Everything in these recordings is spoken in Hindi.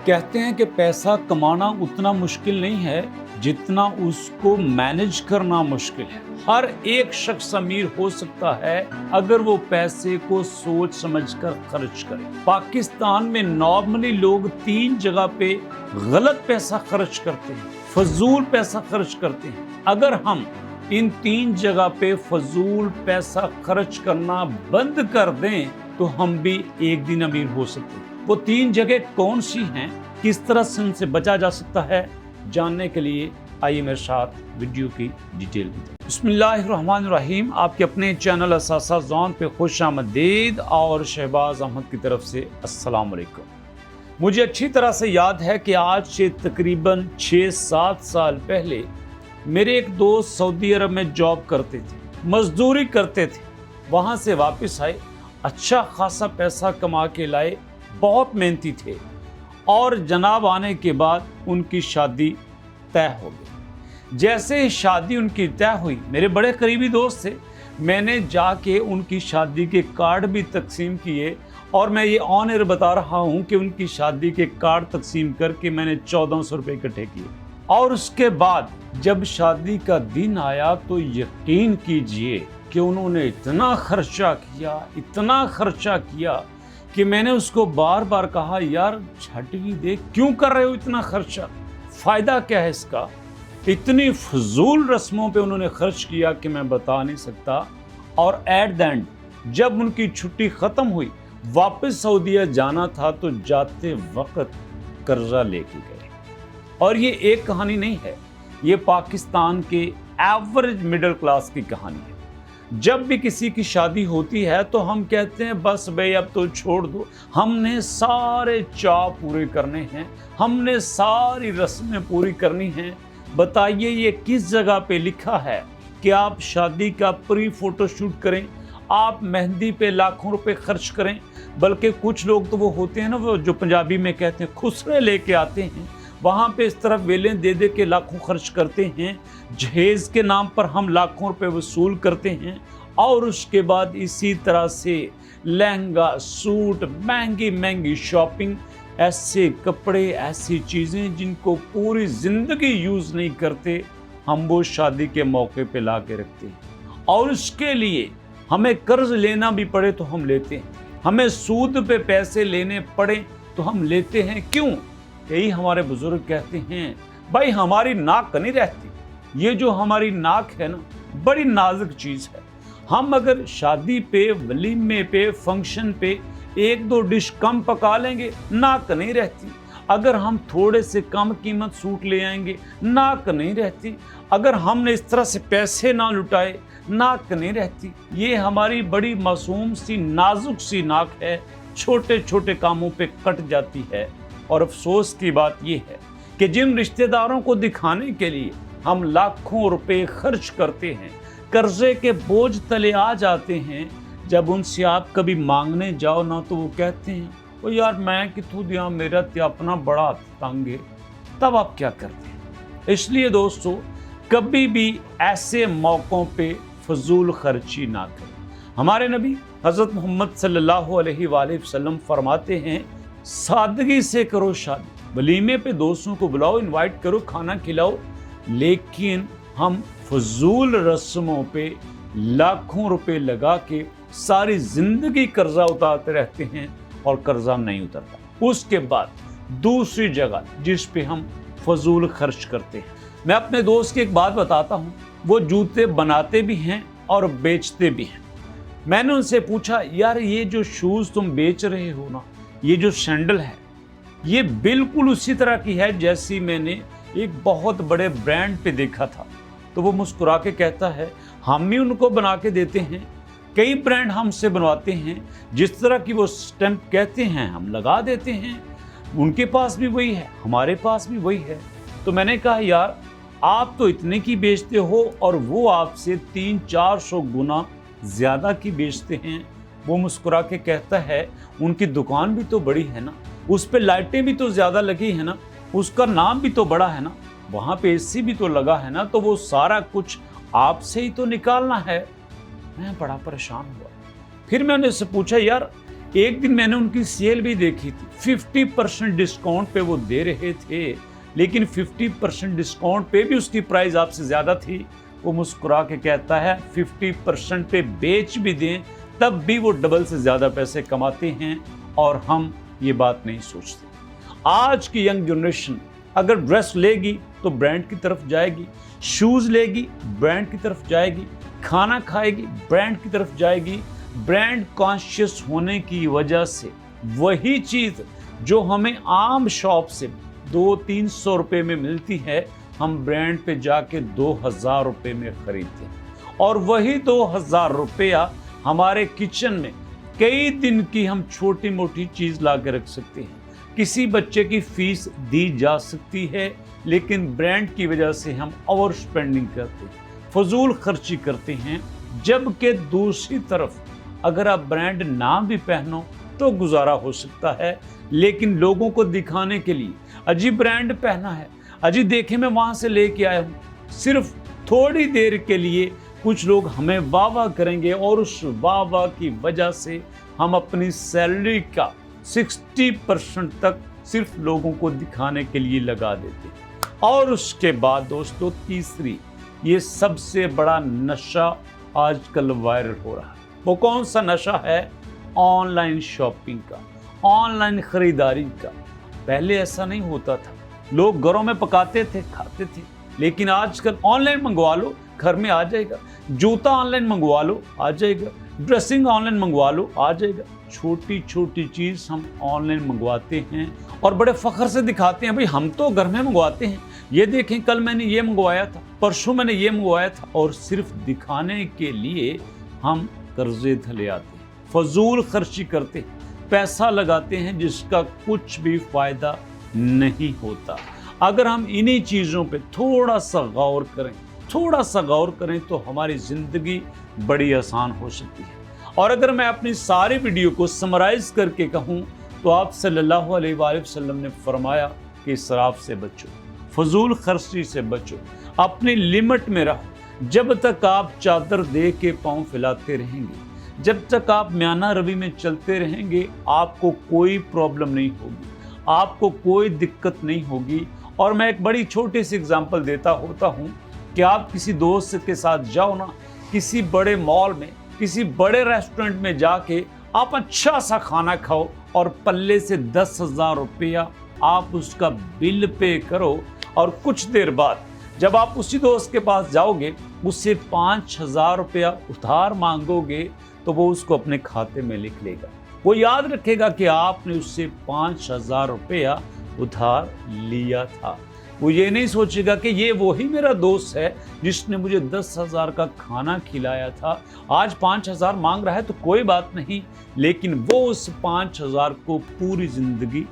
कहते हैं कि पैसा कमाना उतना मुश्किल नहीं है जितना उसको मैनेज करना मुश्किल है। हर एक शख्स अमीर हो सकता है अगर वो पैसे को सोच समझकर खर्च करे। पाकिस्तान में नॉर्मली लोग 3 जगह पे गलत पैसा खर्च करते हैं, फजूल पैसा खर्च करते हैं। अगर हम इन 3 जगह पे फजूल पैसा खर्च करना बंद कर दें तो हम भी एक दिन अमीर हो सकते हैं। वो 3 जगह कौन सी हैं, किस तरह से उनसे बचा जा सकता है, जानने के लिए आइए मेरे साथ वीडियो की डिटेल में। बिस्मिल्लाहिर्रहमानिर्रहीम। आपके अपने चैनल असासा ज़ोन पे खुश आमदीद और शहबाज अहमद की तरफ से अस्सलाम वालेकुम। मुझे अच्छी तरह से याद है कि आज से तकरीबन 6-7 साल पहले मेरे एक दोस्त सऊदी अरब में जॉब करते थे, मजदूरी करते थे। वहाँ से वापस आए, अच्छा खासा पैसा कमा के लाए, बहुत मेहनती थे और जनाब आने के बाद उनकी शादी तय हो गई। जैसे ही शादी उनकी तय हुई, मेरे बड़े करीबी दोस्त थे, मैंने जाके उनकी शादी के कार्ड भी तकसीम किए और मैं ये ऑन एयर बता रहा हूँ कि उनकी शादी के कार्ड तकसीम करके मैंने 1400 रुपये इकट्ठे किए। और उसके बाद जब शादी का दिन आया तो यकीन कीजिए कि उन्होंने इतना खर्चा किया कि मैंने उसको बार बार कहा, यार छटवी दे, क्यों कर रहे हो इतना खर्चा, फ़ायदा क्या है इसका। इतनी फजूल रस्मों पे उन्होंने खर्च किया कि मैं बता नहीं सकता। और एट द एंड जब उनकी छुट्टी ख़त्म हुई, वापस सऊदीया जाना था तो जाते वक्त कर्जा लेके गए। और ये एक कहानी नहीं है, ये पाकिस्तान के एवरेज मिडिल क्लास की कहानी है। जब भी किसी की शादी होती है तो हम कहते हैं बस भाई अब तो छोड़ दो, हमने सारे चाव पूरे करने हैं, हमने सारी रस्में पूरी करनी हैं। बताइए ये किस जगह पे लिखा है कि आप शादी का प्री फोटो शूट करें, आप मेहंदी पे लाखों रुपए खर्च करें। बल्कि कुछ लोग तो वो होते हैं ना, वो जो पंजाबी में कहते हैं खुसरे लेके आते हैं, वहाँ पे इस तरफ वेलें दे दे के लाखों खर्च करते हैं। जहेज के नाम पर हम लाखों रुपए वसूल करते हैं और उसके बाद इसी तरह से लहंगा, सूट, महंगी महंगी शॉपिंग, ऐसे कपड़े, ऐसी चीज़ें जिनको पूरी ज़िंदगी यूज़ नहीं करते, हम वो शादी के मौके पे ला के रखते हैं। और उसके लिए हमें कर्ज लेना भी पड़े तो हम लेते हैं, हमें सूद पे पैसे लेने पड़े तो हम लेते हैं। क्यों? यही हमारे बुजुर्ग कहते हैं, भाई हमारी नाक नहीं रहती। ये जो हमारी नाक है ना, बड़ी नाजुक चीज़ है। हम अगर शादी पे, वलीमे पे, फंक्शन पे 1-2 डिश कम पका लेंगे, नाक नहीं रहती। अगर हम थोड़े से कम कीमत सूट ले आएंगे, नाक नहीं रहती। अगर हमने इस तरह से पैसे ना लुटाए, नाक नहीं रहती। ये हमारी बड़ी मासूम सी नाजुक सी नाक है, छोटे छोटे कामों पे कट जाती है। और अफसोस की बात यह है कि जिन रिश्तेदारों को दिखाने के लिए हम लाखों रुपए खर्च करते हैं, कर्जे के बोझ तले आ जाते हैं, जब उनसे आप कभी मांगने जाओ ना तो वो कहते हैं, ओ यार मैं कितों दिया, मेरा तो अपना बड़ा तंग है। तब आप क्या करते हैं? इसलिए दोस्तों, कभी भी ऐसे मौक़ों पे फजूल खर्ची ना करें। हमारे नबी हज़रत मोहम्मद सल्लल्लाहु अलैहि वसल्लम फरमाते हैं, सादगी से करो शादी, वलीमे पे दोस्तों को बुलाओ, इनवाइट करो, खाना खिलाओ, लेकिन हम फजूल रस्मों पे लाखों रुपए लगा के सारी जिंदगी कर्जा उतारते रहते हैं और कर्जा नहीं उतरता। उसके बाद दूसरी जगह जिस पे हम फजूल खर्च करते हैं, मैं अपने दोस्त की एक बात बताता हूँ। वो जूते बनाते भी हैं और बेचते भी हैं। मैंने उनसे पूछा, यार ये जो शूज़ तुम बेच रहे हो ना, ये जो सैंडल है, ये बिल्कुल उसी तरह की है जैसी मैंने एक बहुत बड़े ब्रांड पे देखा था। तो वो मुस्कुरा के कहता है, हम ही उनको बना के देते हैं, कई ब्रांड हमसे बनवाते हैं, जिस तरह की वो स्टैंप कहते हैं हम लगा देते हैं। उनके पास भी वही है, हमारे पास भी वही है। तो मैंने कहा, यार आप तो इतने की बेचते हो और वो आपसे 300-400 गुना ज़्यादा की बेचते हैं। वो मुस्कुरा के कहता है, उनकी दुकान भी तो बड़ी है ना, उस पे लाइटें भी तो ज़्यादा लगी है ना, उसका नाम भी तो बड़ा है ना, वहाँ पे एसी भी तो लगा है ना, तो वो सारा कुछ आपसे ही तो निकालना है। मैं बड़ा परेशान हुआ। फिर मैंने उससे पूछा, यार एक दिन मैंने उनकी सेल भी देखी थी, 50% डिस्काउंट पे वो दे रहे थे, लेकिन 50% डिस्काउंट पे भी उसकी प्राइस आपसे ज़्यादा थी। वो मुस्कुरा के कहता है 50% पे बेच भी दें तब भी वो डबल से ज़्यादा पैसे कमाते हैं, और हम ये बात नहीं सोचते। आज की यंग जनरेशन अगर ड्रेस लेगी तो ब्रांड की तरफ जाएगी, शूज़ लेगी ब्रांड की तरफ जाएगी, खाना खाएगी ब्रांड की तरफ जाएगी। ब्रांड कॉन्शियस होने की वजह से वही चीज़ जो हमें आम शॉप से 200-300 रुपये में मिलती है, हम ब्रांड पे जाके 2000 रुपये में खरीदते हैं, और वही 2000 रुपया हमारे किचन में कई दिन की हम छोटी मोटी चीज़ ला के रख सकते हैं। किसी बच्चे की फीस दी जा सकती है, लेकिन ब्रांड की वजह से हम ओवर स्पेंडिंग करते हैं, फजूल खर्ची करते हैं। जबकि दूसरी तरफ अगर आप ब्रांड ना भी पहनो तो गुजारा हो सकता है, लेकिन लोगों को दिखाने के लिए अजी ब्रांड पहना है, अजी देखे मैं वहाँ से लेके आया हूँ, सिर्फ थोड़ी देर के लिए कुछ लोग हमें वाह वाह करेंगे, और उस वाह वाह की वजह से हम अपनी सैलरी का 60% तक सिर्फ लोगों को दिखाने के लिए लगा देते। और उसके बाद दोस्तों तीसरी, ये सबसे बड़ा नशा आजकल वायरल हो रहा है। वो कौन सा नशा है? ऑनलाइन शॉपिंग का, ऑनलाइन खरीदारी का। पहले ऐसा नहीं होता था, लोग घरों में पकाते थे, खाते थे, लेकिन आजकल ऑनलाइन मंगवा लो घर में आ जाएगा, जूता ऑनलाइन मंगवा लो आ जाएगा, ड्रेसिंग ऑनलाइन मंगवा लो आ जाएगा। छोटी छोटी चीज़ हम ऑनलाइन मंगवाते हैं और बड़े फख्र से दिखाते हैं, भाई हम तो घर में मंगवाते हैं, ये देखें कल मैंने ये मंगवाया था, परसों मैंने ये मंगवाया था। और सिर्फ दिखाने के लिए हम कर्जे धले आते हैं, फजूल खर्ची करते हैं, पैसा लगाते हैं जिसका कुछ भी फायदा नहीं होता। अगर हम इन्हीं चीज़ों पे थोड़ा सा गौर करें तो हमारी ज़िंदगी बड़ी आसान हो सकती है। और अगर मैं अपनी सारी वीडियो को समराइज़ करके कहूँ तो आप सल्लल्लाहु अलैहि वसल्लम ने फरमाया कि इसराफ से बचो, फजूल खर्ची से बचो, अपनी लिमिट में रहो। जब तक आप चादर दे के पाँव फैलाते रहेंगे, जब तक आप म्याना रवि में चलते रहेंगे, आपको कोई प्रॉब्लम नहीं होगी, आपको कोई दिक्कत नहीं होगी। और मैं एक बड़ी छोटी सी एग्जांपल देता होता हूँ कि आप किसी दोस्त के साथ जाओ ना, किसी बड़े मॉल में, किसी बड़े रेस्टोरेंट में जाके आप अच्छा सा खाना खाओ और पल्ले से 10,000 रुपया आप उसका बिल पे करो, और कुछ देर बाद जब आप उसी दोस्त के पास जाओगे, उससे 5,000 रुपया उधार मांगोगे, तो वो उसको अपने खाते में लिख लेगा। वो याद रखेगा कि आपने उससे 5,000 रुपया उधार लिया था। वो ये नहीं सोचेगा कि ये वही मेरा दोस्त है जिसने मुझे 10,000 का खाना खिलाया था, आज 5,000 मांग रहा है तो कोई बात नहीं, लेकिन वो उस 5,000 को पूरी जिंदगी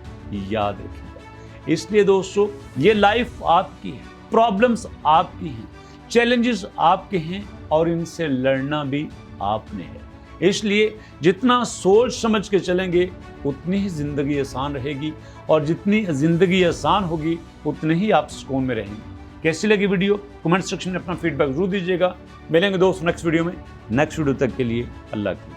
याद रखेगा। इसलिए दोस्तों, ये लाइफ आपकी है, प्रॉब्लम्स आपकी हैं, चैलेंजेस आपके हैं, और इनसे लड़ना भी आपने है। इसलिए जितना सोच समझ के चलेंगे उतनी ही ज़िंदगी आसान रहेगी, और जितनी ज़िंदगी आसान होगी उतने ही आप सुकून में रहेंगे। कैसी लगी वीडियो? कमेंट सेक्शन में अपना फीडबैक जरूर दीजिएगा। मिलेंगे दोस्त नेक्स्ट वीडियो में। नेक्स्ट वीडियो तक के लिए अल्लाह की।